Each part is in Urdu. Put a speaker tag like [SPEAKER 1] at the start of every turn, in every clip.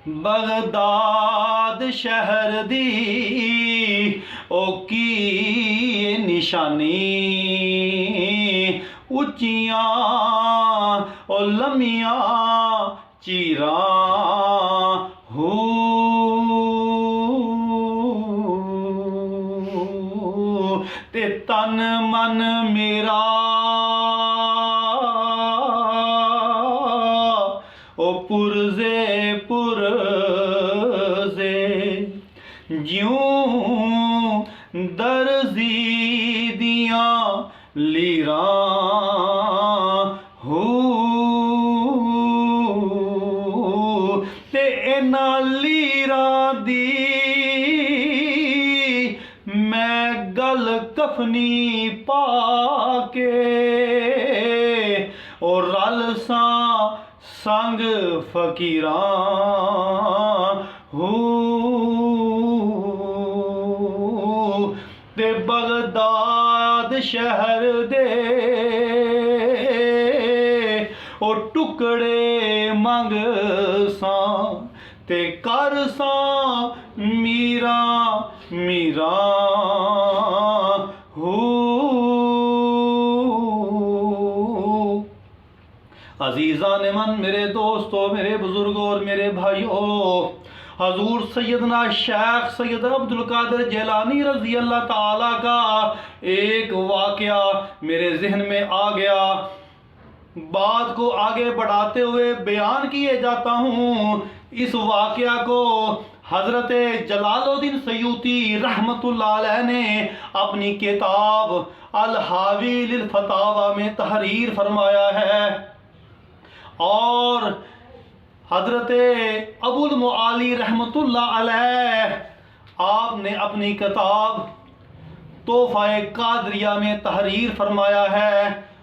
[SPEAKER 1] بغداد شہر دی او کی نشانی اچیاں او لمیاں چیراں ہو تے تن من میرا او پرزے پرزے جیوں درزی دیاں لیراں ہو تے اینا لیراں دی میں گل کفنی پا کے اور رل ساں سنگ فقیراں ہو تے بغداد شہر دے او ٹکڑے منگ ساں تے کر ساں میراں میراں ہو۔ عزیزان من، میرے دوستو، میرے بزرگوں اور میرے بھائیوں، حضور سیدنا شیخ سید عبد القادر جیلانی رضی اللہ تعالیٰ کا ایک واقعہ میرے ذہن میں آ گیا۔ بات کو آگے بڑھاتے ہوئے بیان کیے جاتا ہوں۔ اس واقعہ کو حضرت جلال الدین سیوطی رحمۃ اللہ علیہ نے اپنی کتاب الحاوی للفتاوی میں تحریر فرمایا ہے، اور حضرت ابو المعالی رحمۃ اللہ علیہ آپ نے اپنی کتاب تحفہ قادریہ میں تحریر فرمایا ہے،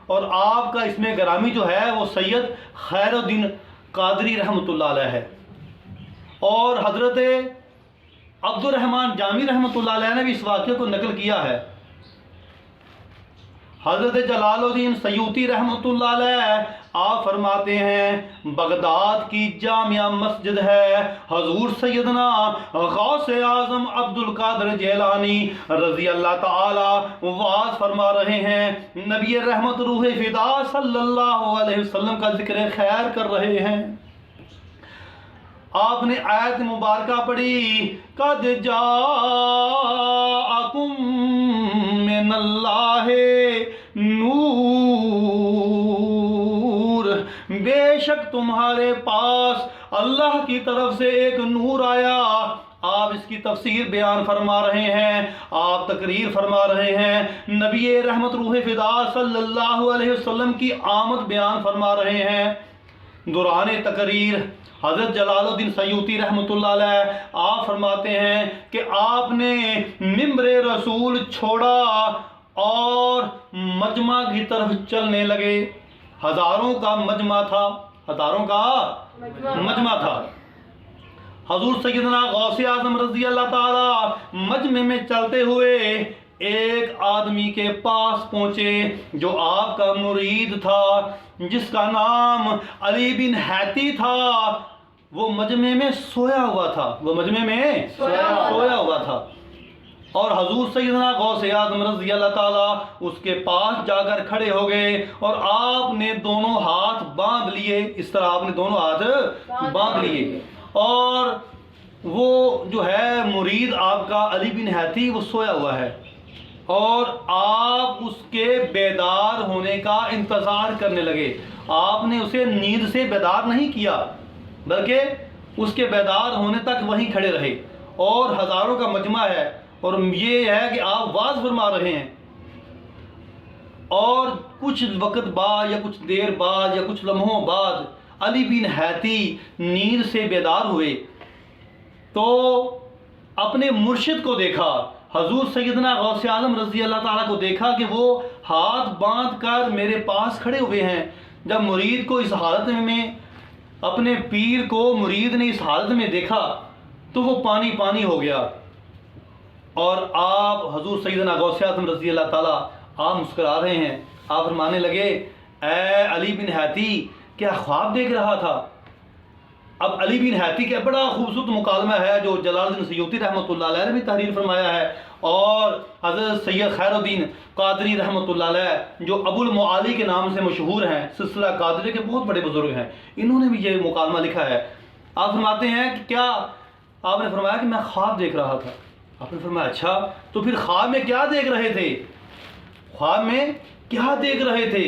[SPEAKER 1] اور آپ کا اس میں گرامی جو ہے وہ سید خیر الدین قادری رحمۃ اللہ علیہ ہے، اور حضرت عبد الرحمن جامی رحمۃ اللہ علیہ نے بھی اس واقعے کو نقل کیا ہے۔ حضرت جلال الدین سیوطی رحمۃ اللہ علیہ آپ فرماتے ہیں بغداد کی جامع مسجد ہے، حضور سیدنا غوث اعظم عبد القادر جیلانی رضی اللہ تعالی واز فرما رہے ہیں، نبی رحمت روح فدا صلی اللہ علیہ وسلم کا ذکر خیر کر رہے ہیں۔ آپ نے آیت مبارکہ پڑھی، قد جاءکم من اللہ نور، بے شک تمہارے پاس اللہ کی طرف سے ایک نور آیا۔ آپ اس کی تفسیر بیان فرما رہے ہیں، آپ تقریر فرما رہے ہیں، نبی رحمت روح فدا صلی اللہ علیہ وسلم کی آمد بیان فرما رہے ہیں۔ دوران تقریر حضرت جلال الدین سیوطی رحمۃ اللہ علیہ آپ فرماتے ہیں کہ آپ نے ممبر رسول چھوڑا اور مجمع کی طرف چلنے لگے۔ ہزاروں کا مجمع تھا، ہزاروں کا مجمع تھا۔ حضور سیدنا غوث اعظم رضی اللہ تعالی مجمع میں چلتے ہوئے ایک آدمی کے پاس پہنچے جو آپ کا مرید تھا، جس کا نام علی بن حیتی تھا۔ وہ مجمع میں سویا ہوا تھا، وہ مجمع میں سویا ہوا تھا، اور حضور سیدنا غوث اعظم رضی اللہ تعالیٰ اس کے پاس جا کر کھڑے ہو گئے، اور آپ نے دونوں ہاتھ باندھ لیے، اس طرح آپ نے دونوں ہاتھ باندھ لیے، اور وہ جو ہے مرید آپ کا علی بن حیتی وہ سویا ہوا ہے، اور آپ اس کے بیدار ہونے کا انتظار کرنے لگے۔ آپ نے اسے نیند سے بیدار نہیں کیا، بلکہ اس کے بیدار ہونے تک وہیں کھڑے رہے، اور ہزاروں کا مجمع ہے، اور یہ ہے کہ آپ واز فرما رہے ہیں، اور کچھ وقت بعد یا کچھ دیر بعد یا کچھ لمحوں بعد علی بن حیتی نیند سے بیدار ہوئے تو اپنے مرشد کو دیکھا، حضور سیدنا غوث اعظم رضی اللہ تعالیٰ کو دیکھا کہ وہ ہاتھ باندھ کر میرے پاس کھڑے ہوئے ہیں۔ جب مرید کو اس حالت میں، اپنے پیر کو مرید نے اس حالت میں دیکھا تو وہ پانی پانی ہو گیا، اور آپ حضور سیدنا غوث اعظم رضی اللہ تعالیٰ آپ مسکرا رہے ہیں۔ آپ فرمانے لگے، اے علی بن حیتی، کیا خواب دیکھ رہا تھا؟ اب علی بن حیتی کا بڑا خوبصورت مکالمہ ہے جو جلال الدین سیوطی رحمۃ اللہ علیہ نے بھی تحریر فرمایا ہے، اور حضرت سید خیر الدین قادری رحمۃ اللہ علیہ جو ابو المعالی کے نام سے مشہور ہیں، سلسلہ قادری کے بہت بڑے بزرگ ہیں، انہوں نے بھی یہ مکالمہ لکھا ہے۔ آپ فرماتے ہیں کہ کیا، آپ نے فرمایا کہ میں خواب دیکھ رہا تھا۔ آپ نے فرمایا اچھا، تو پھر خواب میں کیا دیکھ رہے تھے؟ خواب میں کیا دیکھ رہے تھے؟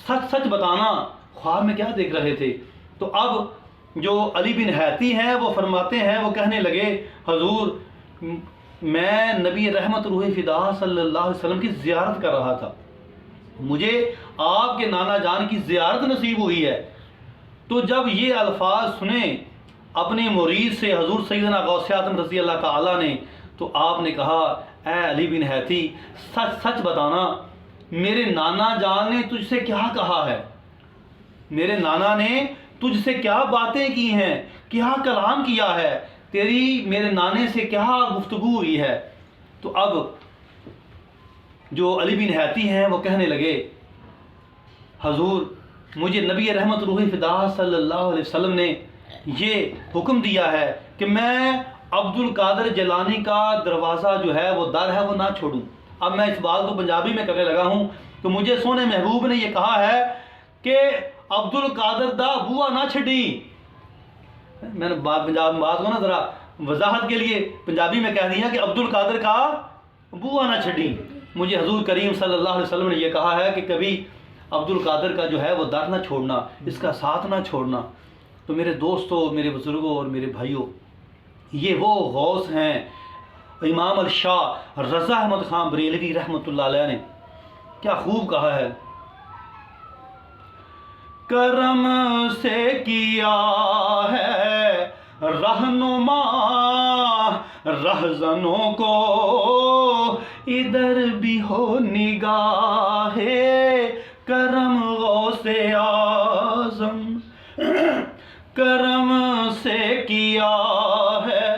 [SPEAKER 1] سچ سچ بتانا، خواب میں کیا دیکھ رہے تھے؟ تو اب جو علی بن حیتی ہیں وہ فرماتے ہیں، وہ کہنے لگے حضور میں نبی رحمت روح فدا صلی اللہ علیہ وسلم کی زیارت کر رہا تھا، مجھے آپ کے نانا جان کی زیارت نصیب ہوئی ہے۔ تو جب یہ الفاظ سنے اپنے مرید سے حضور سیدنا غوث اعظم رضی اللہ تعالیٰ نے، تو آپ نے کہا اے علی بن حیتی سچ سچ بتانا، میرے نانا جان نے تجھ سے کیا کہا ہے؟ میرے نانا نے تجھ سے کیا باتیں کی ہیں، کیا کلام کیا ہے، تیری میرے نانے سے کیا گفتگو ہوئی ہے؟ تو اب جو علی بن حیتی ہیں وہ کہنے لگے حضور مجھے نبی رحمت روح فدا صلی اللہ علیہ وسلم نے یہ حکم دیا ہے کہ میں عبد القادر جیلانی کا دروازہ جو ہے وہ در ہے وہ نہ چھوڑوں۔ اب میں اس بات کو پنجابی میں کرنے لگا ہوں کہ مجھے سونے محبوب نے یہ کہا ہے کہ عبد القادر دا بوا نہ چھڑی۔ میں نے بات کو نا ذرا وضاحت کے لیے پنجابی میں کہہ دیا کہ عبد القادر کا بوا نہ چھڑی۔ مجھے حضور کریم صلی اللہ علیہ وسلم نے یہ کہا ہے کہ کبھی عبد القادر کا جو ہے وہ در نہ چھوڑنا، اس کا ساتھ نہ چھوڑنا۔ تو میرے دوستوں، میرے بزرگوں اور میرے بھائیوں، یہ وہ غوث ہیں امام الشاہ رضا احمد خان بریلوی رحمۃ اللہ علیہ نے کیا خوب کہا ہے، کرم سے کیا ہے رہنما رہزنوں کو، ادھر بھی ہو نگاہ کرم غوث اعظم، کرم سے کیا ہے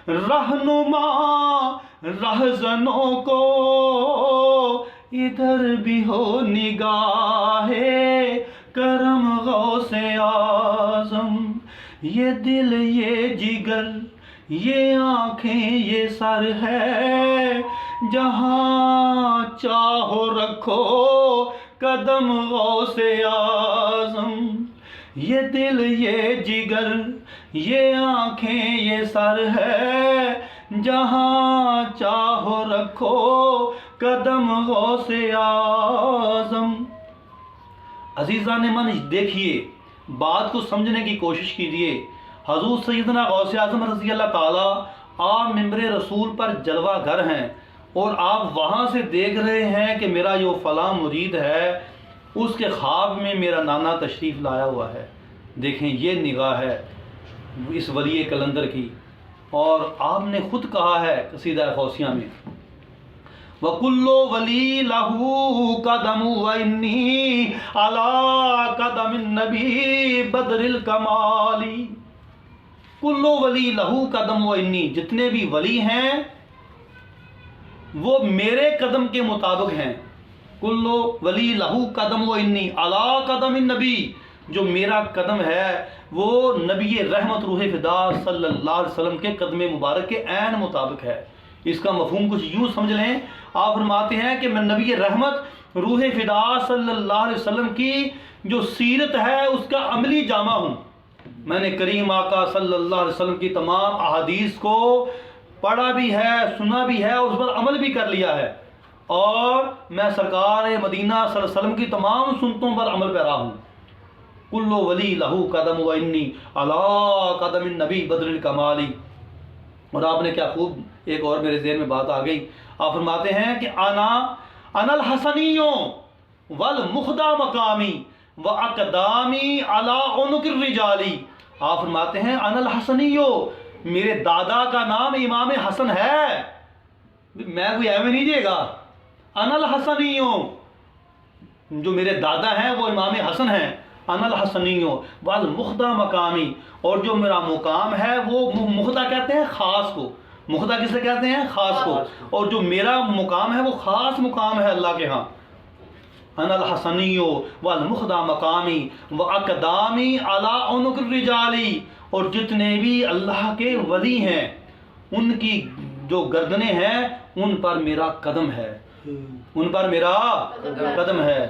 [SPEAKER 1] رہنما رہزنوں کو، ادھر بھی ہو نگاہ کرم غوث اعظم، یہ دل یہ جگر یہ آنکھیں یہ سر ہے، جہاں چاہو رکھو قدم غوث اعظم، یہ دل یہ جگر یہ آنکھیں یہ سر ہے، جہاں چاہو رکھو قدم غوث اعظم۔ عزیزان من دیکھیے، بات کو سمجھنے کی کوشش کیجیے۔ حضور سیدنا غوث اعظم رضی اللہ تعالیٰ آپ ممبر رسول پر جلوہ گر ہیں، اور آپ وہاں سے دیکھ رہے ہیں کہ میرا جو فلاں مرید ہے اس کے خواب میں میرا نانا تشریف لایا ہوا ہے۔ دیکھیں یہ نگاہ ہے اس ولی کلندر کی، اور آپ نے خود کہا ہے قصیدہ غوثیہ میں وَكُلُّ وَلِي لَهُ قَدَمُ وَإِنِّي عَلَىٰ قَدَمِ النَّبِي بَدْرِ الْكَمَالِ۔ کلو ولی لہو قدم و انی، جتنے بھی ولی ہیں وہ میرے قدم کے مطابق ہیں۔ کلو ولی لہو قدم و انی علی قدم النبی، جو میرا قدم ہے وہ نبی رحمت روح فدا صلی اللہ علیہ وسلم کے قدم مبارک کے عین مطابق ہے۔ اس کا مفہوم کچھ یوں سمجھ لیں، آپ فرماتے ہیں کہ میں نبی رحمت روح فدا صلی اللہ علیہ وسلم کی جو سیرت ہے اس کا عملی جامع ہوں۔ میں نے کریم آقا صلی اللہ علیہ وسلم کی تمام احادیث کو پڑھا بھی ہے، سنا بھی ہے، اور اس پر عمل بھی کر لیا ہے، اور میں سرکار مدینہ صلی اللہ علیہ وسلم کی تمام سنتوں پر عمل پیرا ہوں۔ کلو ولی لہو قدم و انی علی قدم النبی بدر الکمالی۔ اور آپ نے کیا خوب، ایک اور میرے ذہن میں بات آ گئی، آپ فرماتے ہیں کہ انا الحسنیوں والمخدع مقامی واقدامی علی عنق الرجالی۔ آپ فرماتے ہیں انا الحسنیوں، میرے دادا کا نام امام حسن ہے، میں کوئی ایویں نہیں دے گا، انا الحسنیوں، جو میرے دادا ہیں وہ امام حسن ہیں، انا الحسنیوں والمخدع مقامی، اور جو میرا مقام ہے وہ مخدع کہتے ہیں خاص کو، مخدع کسے کہتے ہیں؟ خاص کو، اور جو میرا مقام ہے وہ خاص مقام ہے اللہ کے ہاں۔ انا الحسنیوں والمخدع مقامی واقدامی علی عنق الرجالی، اور جتنے بھی اللہ کے ولی ہیں ان کی جو گردنیں ہیں ان پر میرا قدم ہے، ان پر میرا قدم ہے۔